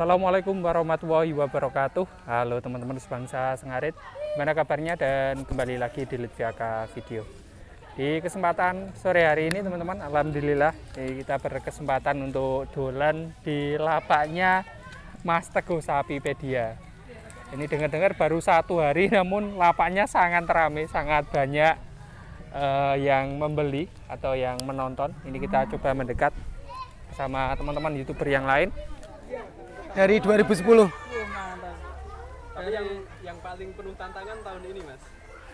Assalamualaikum warahmatullahi wabarakatuh. Halo teman-teman sebangsa Sengarit, gimana kabarnya? Dan kembali lagi di Litviaka Video. Di kesempatan sore hari ini teman-teman, alhamdulillah kita berkesempatan untuk dolan di lapaknya Mas Teguh Sapipedia. Ini dengar-dengar baru 1 hari, namun lapaknya sangat ramai, sangat banyak yang membeli atau yang menonton. Ini kita coba mendekat sama teman-teman YouTuber yang lain. Dari 2010. Tapi yang paling penuh tantangan tahun ini, Mas?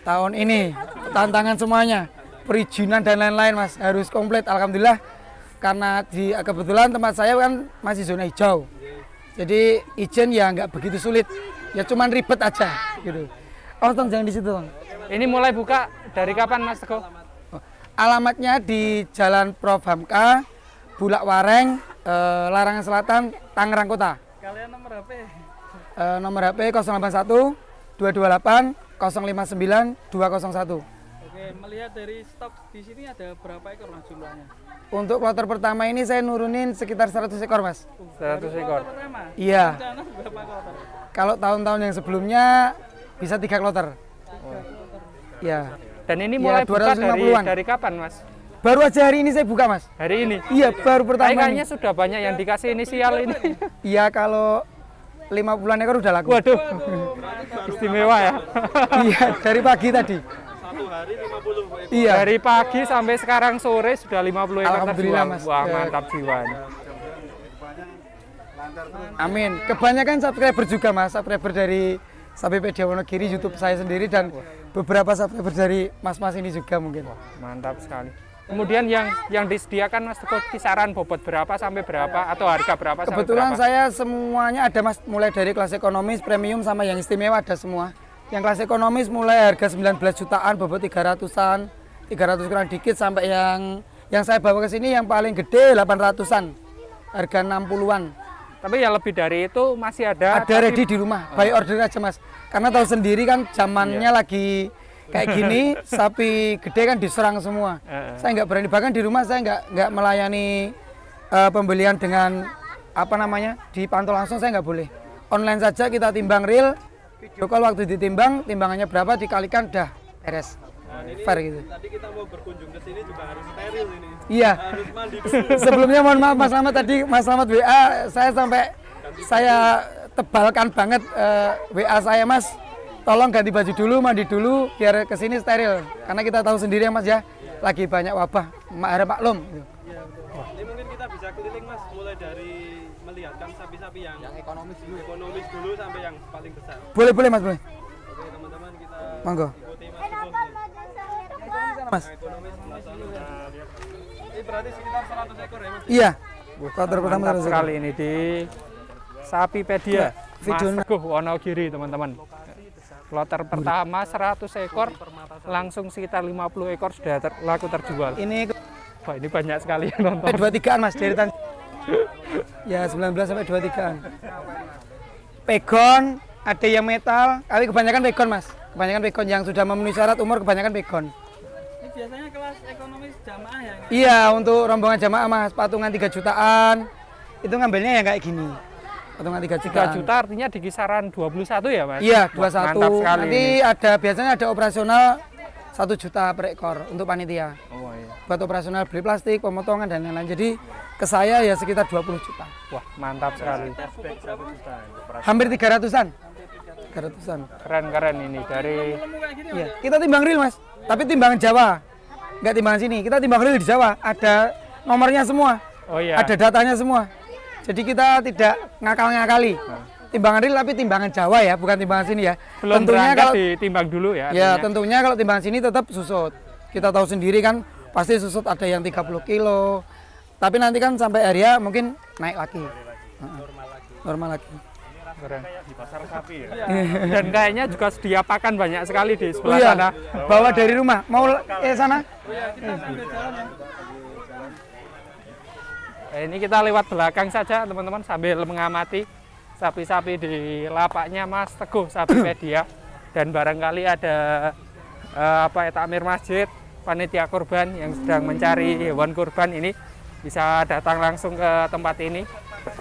Tahun ini tantangan semuanya, perizinan dan lain-lain, Mas, harus komplit. Alhamdulillah, karena kebetulan tempat saya kan masih zona hijau, jadi izin ya nggak begitu sulit, ya cuman ribet aja gitu. Oh, Tong, jangan di situ, Tong. Ini mulai buka dari kapan, Mas Teguh? Alamatnya di Jalan Prof. Hamka, Bulak Wareng, Larangan Selatan, Tangerang Kota. Kalian nomor HP? Nomor HP 081 228 059 201. Oke, melihat dari stok di sini ada berapa ekor, Mas, jumlahnya? Untuk kloter pertama ini saya nurunin sekitar 100 ekor, Mas. 100 ekor. Pertama? Iya. Rencana berapa kloter? Kalau tahun-tahun yang sebelumnya bisa 3 kloter. Ya. Dan ini Ya, mulai buka 250-an. dari kapan, Mas? Baru aja hari ini saya buka, Mas. Hari ini? Iya, baru pertama. Kayaknya ini. sudah banyak yang dikasih inisial ini. Iya, kalau 50-an ekor udah laku. Waduh, istimewa ya. Iya, dari pagi tadi. Satu hari 50 ekor. Iya. Dari pagi sampai sekarang sore sudah 50 ekor Alhamdulillah, terjual. Mas. Wah, Ya. mantap jiwa. Amin. Kebanyakan subscriber juga, Mas. Subscriber dari Sapipedia Wonogiri, YouTube saya sendiri, dan beberapa subscriber dari mas-mas ini juga mungkin. Mantap sekali. Kemudian yang disediakan Mas Teguh kisaran bobot berapa sampai berapa atau harga berapa sampai Kebetulan berapa? saya semuanya ada, Mas, mulai dari kelas ekonomis, premium, sama yang istimewa ada semua. Yang kelas ekonomis mulai harga 19 jutaan, bobot 300-an, 300 kurang dikit, sampai yang saya bawa ke sini yang paling gede 800-an, harga 60-an. Tapi yang lebih dari itu masih ada. Ada ready di rumah, by order aja, Mas. Karena tahu sendiri kan zamannya lagi kayak gini, sapi gede kan diserang semua. Saya nggak berani, bahkan di rumah saya nggak melayani pembelian dengan apa namanya, dipantau langsung, saya nggak boleh. Online saja, kita timbang real, video call, waktu ditimbang, timbangannya berapa dikalikan, dah beres. Fair gitu. Tadi kita mau berkunjung ke sini juga harus steril ini. Iya. Harus mandi dulu. Sebelumnya mohon maaf, Mas Slamet, tadi Mas Slamet WA saya tebalkan banget WA saya, Mas. Tolong ganti baju dulu, mandi dulu, biar kesini steril. Karena kita tahu sendiri ya, Mas, ya, lagi banyak wabah. Harap maklum. Iya, betul. Ini mungkin kita bisa keliling, Mas, mulai dari melihatkan sapi-sapi yang ekonomis dulu sampai yang paling besar. Boleh, Mas, boleh. Oke, teman-teman, kita Monggo. ikuti Mas Teguh. Mas. Ekonomis sebelah sana. Ini berarti sekitar 100 ekor ya, Mas? Iya. Kloter pertama Mantap 100 ekor. sekali ini di Sapipedia Mas Video- Teguh Wonogiri, teman-teman. Kloter pertama 100 ekor, langsung sekitar 50 ekor sudah laku terjual. Ini Wah, ini banyak sekali yang nonton. 23-an, Mas, deretan. Ya, 19 sampai 23-an. Pegon, ada yang metal, tapi kebanyakan pegon, Mas. Kebanyakan pegon yang sudah memenuhi syarat umur, kebanyakan pegon. Ini biasanya kelas ekonomis jamaah ya? Iya, untuk rombongan jamaah, Mas, patungan 3 jutaan. Itu ngambilnya yang kayak gini. Patungan 3 jutaan. 3 juta artinya di kisaran 21 ya, Mas? Iya, Wah, 21. mantap sekali Nanti ini. biasanya ada operasional 1 juta per ekor untuk panitia. Oh, iya. Buat operasional beli plastik, pemotongan, dan lain-lain. Jadi ke saya ya sekitar 20 juta. Wah, mantap sekali. Hampir 300-an. 300-an. Keren-keren ini dari Iya, kita timbang real, Mas. Tapi timbangan Jawa. Nggak timbangan sini. Kita timbang real di Jawa. Ada nomornya semua. Oh iya. Ada datanya semua. Jadi kita tidak ngakal-ngakali. Timbangan real tapi timbangan Jawa ya, bukan timbangan sini ya. Belum tentunya berangkat kalau ditimbang dulu ya. ya, artinya. tentunya kalau timbangan sini tetap susut. Kita tahu sendiri kan, pasti susut ada yang 30 kilo. Tapi nanti kan sampai area mungkin naik lagi. Normal lagi. Keren. Dan kayaknya juga sedia pakan banyak sekali di sebelah Iya, sana. bawa dari rumah. Mau sana? Ini kita lewat belakang saja, teman-teman, sambil mengamati sapi-sapi di lapaknya Mas Teguh Sapipedia. Dan barangkali ada takmir masjid, panitia kurban yang sedang mencari hewan kurban ini, bisa datang langsung ke tempat ini.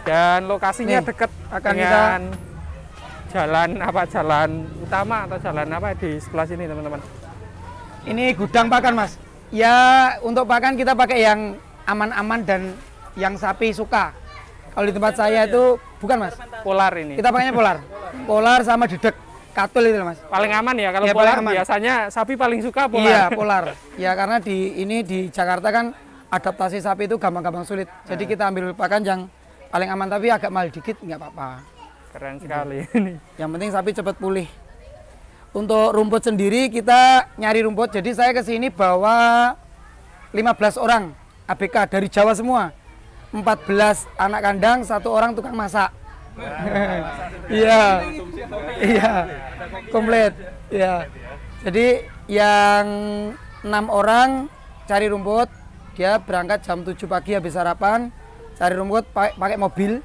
Dan lokasinya Nih, dekat akan dengan jalan utama atau jalan apa di sebelah sini teman-teman. Ini gudang pakan Mas. Ya untuk pakan kita pakai yang aman-aman dan yang sapi suka. Kalau di tempat saya itu bukan Mas. Polar ini. Kita pakainya polar. Polar sama dedek. Katul itu Mas. Paling aman ya kalau Ya, polar paling aman. biasanya sapi paling suka polar. Iya polar. Ya karena di Jakarta kan adaptasi sapi itu gampang-gampang sulit. Jadi kita ambil pakan yang paling aman tapi agak mahal dikit nggak apa-apa. Keren sekali ini. Yang penting sapi cepat pulih. Untuk rumput sendiri kita nyari rumput. Jadi saya ke sini bawa 15 orang ABK dari Jawa semua. 14 anak kandang, 1 orang tukang masak. Iya. Iya. Komplit. Iya. Jadi yang 6 orang cari rumput, dia berangkat jam 7 pagi habis sarapan, cari rumput pakai mobil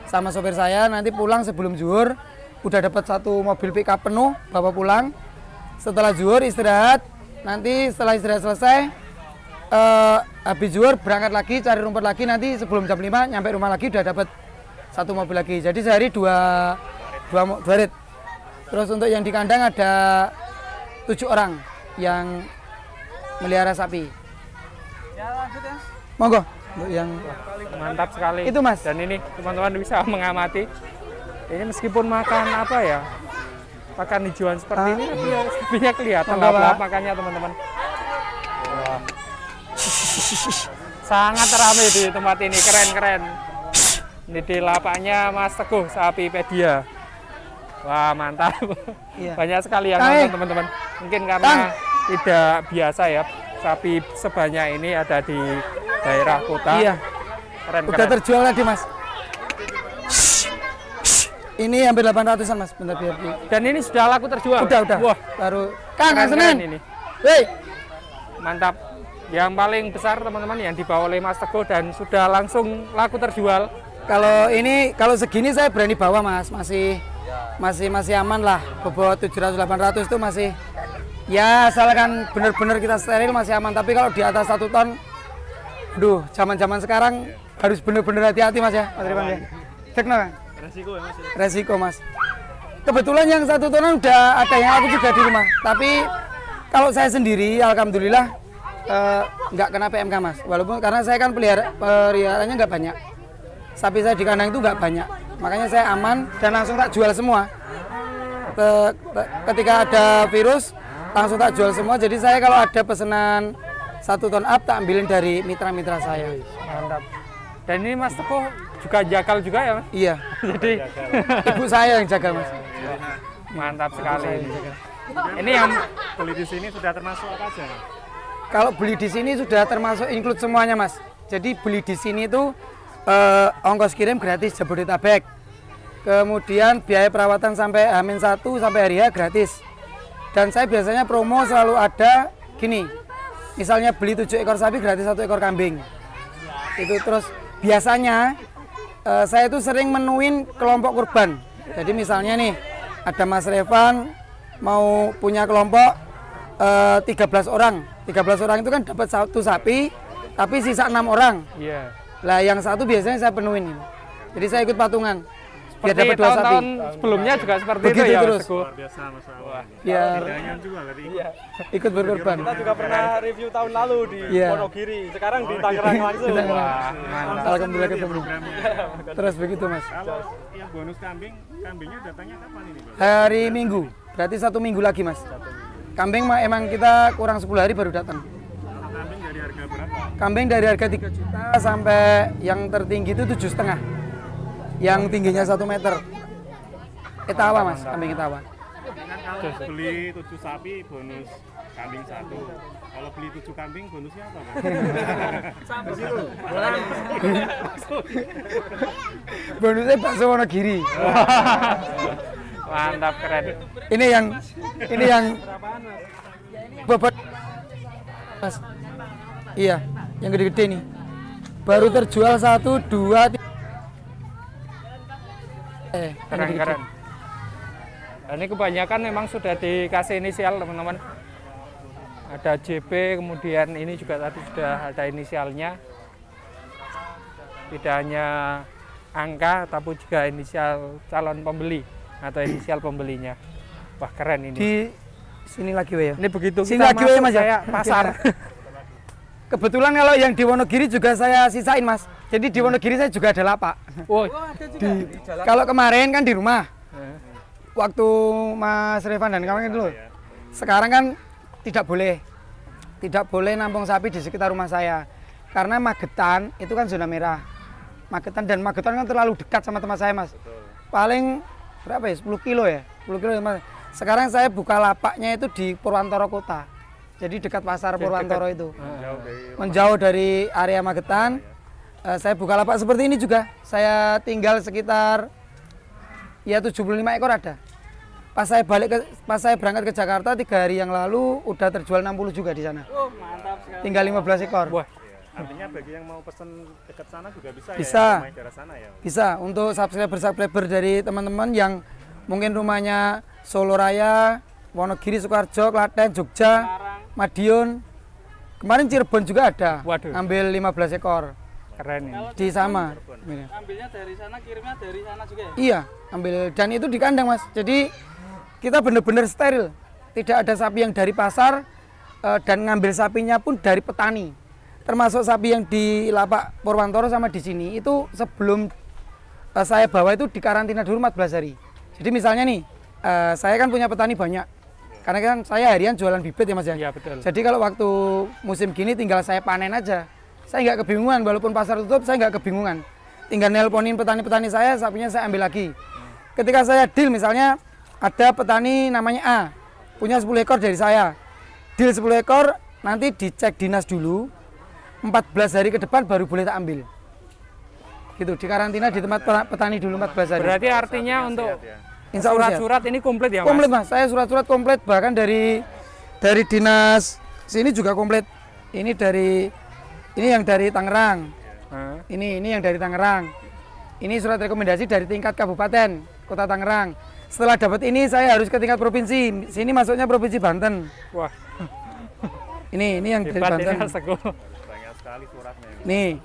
sama sopir saya, nanti pulang sebelum zuhur udah dapat 1 mobil pickup penuh bawa pulang. Setelah zuhur istirahat, nanti setelah istirahat selesai habis zuhur berangkat lagi cari rumput lagi, nanti sebelum jam 5 nyampe rumah lagi udah dapat 1 mobil lagi. Jadi sehari dua rit. Terus untuk yang di kandang ada 7 orang yang melihara sapi. Monggo untuk yang Mantap sekali. Itu, Mas. Dan ini teman-teman bisa mengamati. Ini meskipun makan apa ya? Makan hijauan seperti ini tapi ya sapinya kelihatan Monggo, lap-lap Pak. makannya teman-teman. Wah. Sangat ramai di tempat ini, keren-keren. Ini di lapaknya Mas Teguh Sapi Pedia. Wah, mantap. Iya. Banyak sekali yang Kang, nonton teman-teman. Mungkin karena tidak biasa ya sapi sebanyak ini ada di daerah kota. Iya. Keren, Udah keren. terjual tadi Mas. Ini hampir 800-an Mas, bentar biar di. Dan ini sudah laku terjual. Udah. Wah, Baru Kang keren, Senin. keren ini. Hei, Mantap. Yang paling besar teman-teman yang dibawa oleh Mas Teguh dan sudah langsung laku terjual. kalau segini saya berani bawa Mas, masih aman lah. Bobot 700-800 itu masih ya asalkan benar-benar kita steril masih aman. Tapi kalau di atas 1 ton, aduh, zaman-zaman sekarang harus benar-benar hati-hati Mas ya. Mas Ripan ya. Cek no, Kang? Resiko ya Mas. Resiko Mas. Kebetulan yang 1 tonan udah ada yang aku juga di rumah. Tapi kalau saya sendiri, alhamdulillah nggak kena PMK Mas. Walaupun karena saya kan peliharaannya nggak banyak. Sapi saya di kandang itu nggak banyak. Makanya saya aman dan langsung tak jual semua. Ketika ada virus langsung tak jual semua. Jadi saya kalau ada pesanan 1 ton up tak ambilin dari mitra-mitra saya. Mantap. Dan ini Mas Teguh juga jagal juga ya Mas? Iya. Jadi Ibu saya yang jaga Mas. mantap sekali. Ini yang Beli di sini sudah termasuk apa aja? Kalau beli di sini sudah termasuk include semuanya Mas. Jadi beli di sini itu ongkos kirim gratis Jabodetabek. Kemudian biaya perawatan sampai H-1 sampai hari H gratis. Dan saya biasanya promo selalu ada gini. Misalnya beli 7 ekor sapi gratis 1 ekor kambing. Itu terus biasanya saya itu sering menuin kelompok kurban. Jadi misalnya nih ada Mas Revan mau punya kelompok 13 orang. 13 orang itu kan dapat 1 sapi, tapi sisa 6 orang. iya. Lah yang 1 biasanya saya penuhin. Jadi saya ikut patungan. Biar Seperti dapat 2 sapi. tahun-tahun sebelumnya juga seperti Begitu itu ya terus. Mas Teguh. Luar biasa Mas. Wah. Biar juga tadi. ikut berkorban. Kita juga pernah review tahun lalu di Iya. Wonogiri. Sekarang di Tangerang langsung. Wah, mantap. Alhamdulillah ketemu. Terus begitu Mas. Kalau yang bonus kambingnya datangnya kapan ini, Bang? Hari Minggu. Berarti 1 minggu lagi Mas. Kambing emang kita kurang 10 hari baru datang. Kalau kambing dari harga berapa? Kambing dari harga 3 juta sampai yang tertinggi itu 7,5. Yang tingginya 1 meter. Etawa Mas, kambing etawa. Kan kalau beli 7 sapi bonus kambing 1. Kalau beli 7 kambing bonusnya apa, Bang? Bonusnya bakso Wonogiri. Mantap, keren. Ini yang bobot Mas. Iya, yang gede-gede nih. Baru terjual 1, 2, 3. Keren, keren. Dan ini kebanyakan memang sudah dikasih inisial teman-teman. Ada JP, kemudian ini juga tadi sudah ada inisialnya. Tidak hanya angka, tapi juga inisial calon pembeli atau inisial pembelinya. Wah keren ini. Di sini lagi ya. Ini begitu Sini kita lagi masuk Mas ya. kayak pasar. Kebetulan kalau yang di Wonogiri juga saya sisain Mas. Jadi di Wonogiri saya juga ada lapak. Woi. Kalau kemarin kan di rumah. Waktu Mas Revan dan kawan dulu. Sekarang kan tidak boleh nampung sapi di sekitar rumah saya. Karena Magetan itu kan zona merah. Magetan kan terlalu dekat sama tempat saya Mas. Paling berapa ya? 10 kilo ya? 10 kilo Mas. Sekarang saya buka lapaknya itu di Purwantoro Kota. Jadi dekat pasar Purwantoro itu. Menjauh dari area Magetan. Saya buka lapak seperti ini juga. Saya tinggal sekitar ya 75 ekor ada. Pas saya berangkat ke Jakarta 3 hari yang lalu udah terjual 60 juga di sana. Oh, mantap sekali. Tinggal 15 ekor. Wah. Artinya bagi yang mau pesen dekat sana juga bisa, Bisa. ya? Yang daerah sana ya? Bisa untuk subscriber dari teman-teman yang mungkin rumahnya Solo Raya, Wonogiri, Sukoharjo, Klaten, Jogja, Madiun. Kemarin Cirebon juga ada. Waduh. Ambil 15 ekor. Keren ini. Di sama. Ambilnya dari sana, kirimnya dari sana juga ya? Iya, ambil dan itu di kandang Mas. Jadi kita benar-benar steril. Tidak ada sapi yang dari pasar dan ngambil sapinya pun dari petani. Termasuk sapi yang di lapak Purwantoro sama di sini itu sebelum saya bawa itu dikarantina dulu 14 hari. Jadi misalnya nih, saya kan punya petani banyak. Karena kan saya harian jualan bibit ya Mas ya. Iya betul. Jadi kalau waktu musim gini tinggal saya panen aja. Saya nggak kebingungan, walaupun pasar tutup saya nggak kebingungan. Tinggal nelponin petani-petani saya, sapinya saya ambil lagi. Ketika saya deal misalnya ada petani namanya A, punya 10 ekor dari saya. Deal 10 ekor, nanti dicek dinas dulu, 14 hari ke depan baru boleh tak ambil. Gitu, dikarantina di tempat petani dulu 14 hari. Berarti artinya untuk Insya Allah siap. surat-surat ini komplit ya Mas? Komplit Mas, saya surat-surat komplit, bahkan dari dinas sini juga komplit. Ini yang dari Tangerang. Ini yang dari Tangerang. Ini surat rekomendasi dari tingkat kabupaten Kota Tangerang. Setelah dapat ini saya harus ke tingkat provinsi. Sini masuknya provinsi Banten. Wah. Ini yang dari Hebat Banten. ini Mas Teguh. Banyak sekali suratnya. Nih.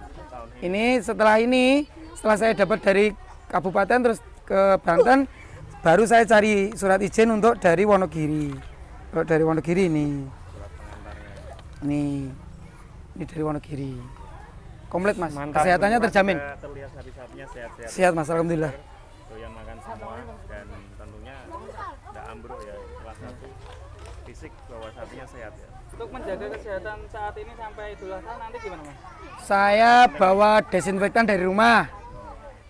Setelah saya dapat dari kabupaten terus ke Banten, baru saya cari surat izin untuk dari Wonogiri. Kalau dari Wonogiri ini. Nih. Ini dari Wonogiri. Komplit Mas. Mantap. Kesehatannya terjamin. Terlihat sapi-sapinya sehat-sehat. Sehat Mas, alhamdulillah. Doyan makan semua dan tentunya tidak ambruk ya. Salah satu fisik bahwa sapinya sehat ya. Untuk menjaga kesehatan saat ini sampai Idul Adha nanti gimana Mas? Saya bawa desinfektan dari rumah.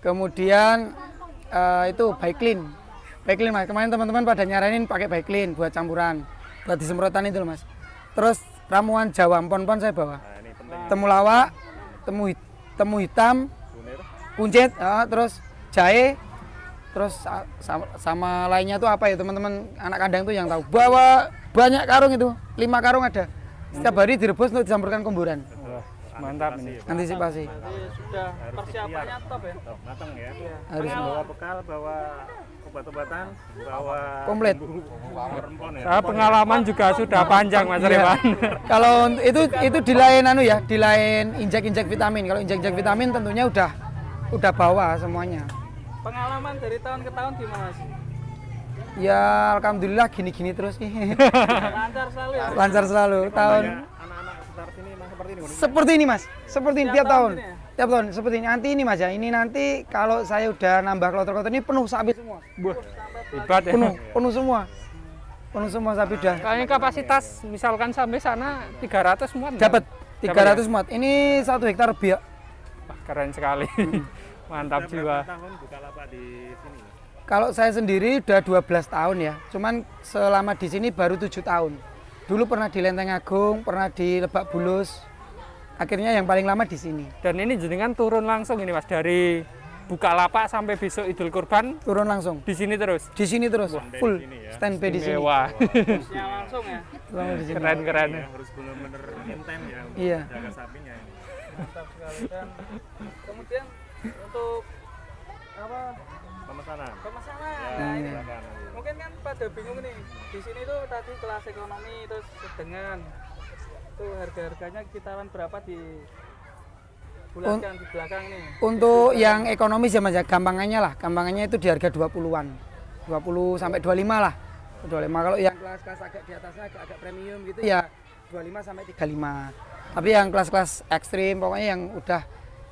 Kemudian itu Baiklin. Baiklin Mas. Kemarin teman-teman pada nyaranin pakai Baiklin buat campuran, buat disemprotan itu loh Mas. Terus ramuan Jawa empon-empon saya bawa. Nah, ini penting. Temulawak, temu hitam, Kunir. kuncit, terus jahe, terus sama lainnya tuh apa ya teman-teman anak kandang tuh yang tahu. Bawa banyak karung itu, 5 karung ada. Setiap hari direbus untuk dicampurkan komburan. Wah, mantap ini. Antisipasi. Jadi sudah persiapannya top ya? Top, matang ya. Harus Bawa bekal, bawa obat-obatan, bawa komplit. rempon ya. Pengalaman juga sudah panjang Mas Iya. Revan. Kalau itu di lain di lain injek vitamin. Kalau injek vitamin tentunya udah bawa semuanya. Pengalaman dari tahun ke tahun gimana Mas? Ya alhamdulillah gini-gini terus nih. Lancar selalu ya? Lancar selalu tahun. Anak-anak sekitar sini memang seperti ini. Seperti ini Mas, seperti ini tiap tahun. gini ya? Tiap tahun seperti ini. Nanti ini Mas ya, ini nanti kalau saya udah nambah kloter-kloter ini penuh sapi semua. Wah, hebat ya. Penuh semua. Penuh semua sapi udah. Kayaknya kapasitas misalkan sampai sana 300 muat. Dapat ya? 300 muat. Ini 1 hektar lebih ya. Wah, keren sekali. Mantap jiwa. Berapa tahun buka lapak di sini? Kalau saya sendiri udah 12 tahun ya. Cuman selama di sini baru 7 tahun. Dulu pernah di Lenteng Agung, pernah di Lebak Bulus. Akhirnya yang paling lama di sini. Dan ini jenengan turun langsung ini Mas dari buka lapak sampai besok Idul Kurban Turun langsung. di sini terus. Di sini terus full di sini ya. standby di sini. Mewah. Bosnya langsung ya? Selama di sini. Keren-keren. Ya, harus benar-benar intens ya untuk Iya. jaga sapinya ini. Mantap sekali. Dan kemudian untuk apa Pemesanan. pemesanan Ya, nah ini silakan. mungkin kan pada bingung nih di sini tuh tadi kelas ekonomi terus sedengan tuh harga-harganya kisaran berapa di bulatkan di belakang nih. Untuk yang ekonomis ya Mas ya, gampangannya itu di harga 20-an. 20 sampai 25 lah. 25. Kalau yang kelas-kelas agak di atasnya agak premium gitu ya 25 sampai 35. Tapi yang kelas-kelas ekstrim pokoknya yang udah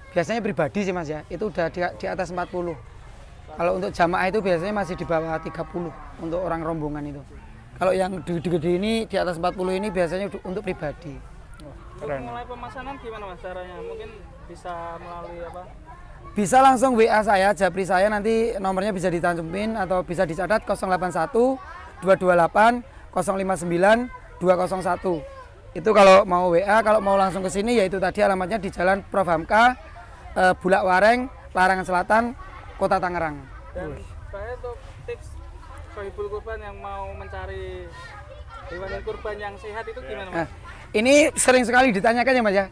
biasanya pribadi sih Mas ya, itu udah di atas 40. Kalau untuk jamaah itu biasanya masih di bawah 30 untuk orang rombongan itu. Kalau yang gede-gede ini di atas 40 ini biasanya untuk pribadi. Keren. Mulai pemesanan gimana Mas caranya? Mungkin bisa melalui apa? Bisa langsung WA saya, japri saya, nanti nomornya bisa ditanjumin atau bisa dicatat 081 228 059 201. Itu kalau mau WA, kalau mau langsung ke sini yaitu tadi alamatnya di Jalan Prof Hamka, Bulak Wareng, Larangan Selatan, Kota Tangerang. Dan saya untuk tips Sohibul Kurban yang mau mencari hewan kurban yang sehat itu gimana Mas? Nah, ini sering sekali ditanyakan ya Mas ya.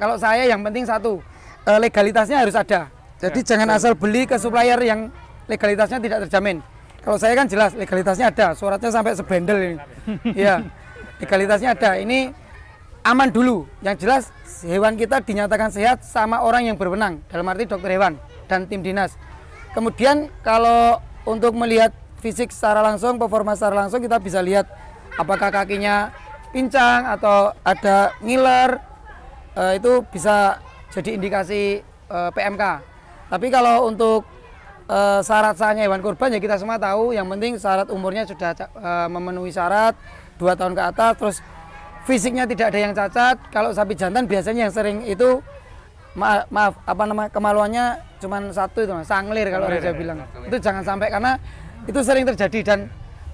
Kalau saya yang penting satu, legalitasnya harus ada. Jadi jangan asal beli ke supplier yang legalitasnya tidak terjamin. Kalau saya kan jelas legalitasnya ada, suratnya sampai sebendel ini. Iya. Legalitasnya ada. Ini aman dulu. Yang jelas hewan kita dinyatakan sehat sama orang yang berwenang, dalam arti dokter hewan dan tim dinas. Kemudian kalau untuk melihat fisik secara langsung, performa secara langsung, kita bisa lihat apakah kakinya pincang atau ada ngiler, itu bisa jadi indikasi PMK. Tapi kalau untuk syarat sahnya hewan kurban ya kita semua tahu, yang penting syarat umurnya sudah memenuhi syarat 2 tahun ke atas, terus fisiknya tidak ada yang cacat. Kalau sapi jantan biasanya yang sering itu maaf kemaluannya cuma satu itu Mas, sanglir kalau orang Jawa bilang. Itu jangan sampai, karena itu sering terjadi dan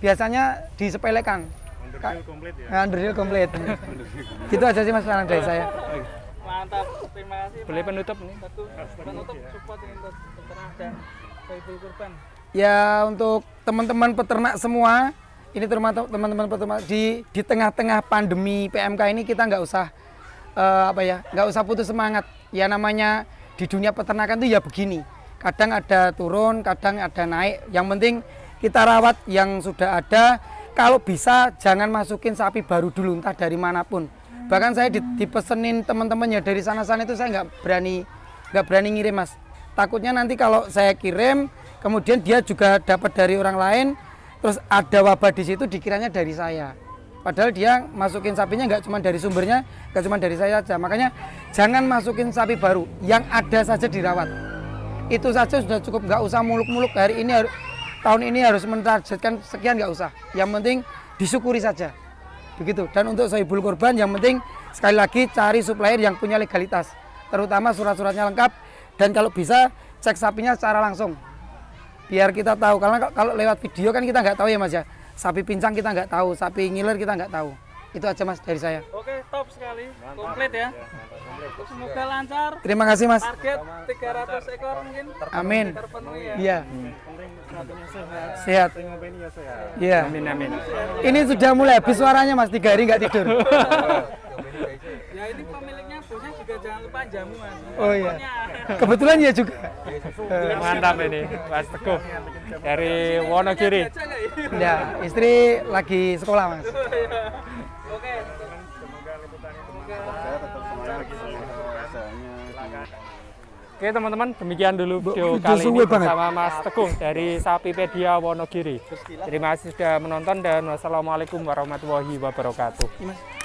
biasanya disepelekan. Underdeal komplit ya. Underdeal komplit. Gitu aja sih Mas saran dari saya. Mantap, terima kasih. Boleh penutup nih. Penutup support ini untuk peternak dan Sohibul Kurban. Ya untuk teman-teman peternak semua, ini terutama teman-teman peternak di tengah-tengah pandemi PMK ini kita nggak usah nggak usah putus semangat. Ya namanya di dunia peternakan itu ya begini. Kadang ada turun, kadang ada naik. Yang penting kita rawat yang sudah ada. Kalau bisa jangan masukin sapi baru dulu, entah dari manapun. Bahkan saya dipesenin teman-temannya dari sana-sana itu saya nggak berani ngirim Mas. Takutnya nanti kalau saya kirim, kemudian dia juga dapat dari orang lain, terus ada wabah di situ dikiranya dari saya. Padahal dia masukin sapinya nggak cuma dari sumbernya, nggak cuma dari saya saja. Makanya jangan masukin sapi baru, yang ada saja dirawat. Itu saja sudah cukup, nggak usah muluk-muluk. Tahun ini harus mentargetkan sekian, nggak usah. Yang penting disyukuri saja. Begitu. Dan untuk Sohibul Kurban yang penting sekali lagi cari supplier yang punya legalitas. Terutama surat-suratnya lengkap, dan kalau bisa cek sapinya secara langsung. Biar kita tahu, karena kalau lewat video kan kita nggak tahu ya Mas ya. Sapi pincang kita nggak tahu, sapi ngiler kita nggak tahu. Itu aja Mas dari saya. Oke, top sekali. Komplit ya. Semoga lancar. Terima kasih Mas. Target 300 ekor mungkin. Amin. Terpenuhi ya. Iya. Sapinya sehat. Sehat. Ngompeni ya sehat. Iya. Amin amin. Ini sudah mulai habis suaranya Mas, 3 hari nggak tidur. Ya ini pemiliknya bosnya juga jangan lupa jamu Mas. Oh iya. Pokoknya. Kebetulan ya juga. Mantap ini Mas Teguh dari Wonogiri. Baca nggak ya? Ya, istri lagi sekolah Mas. Oke. Semoga liputannya Oke teman-teman, demikian dulu video Video kali ini suwe banget. bersama Mas Teguh dari Sapipedia Wonogiri. Terima kasih sudah menonton dan wassalamualaikum warahmatullahi wabarakatuh.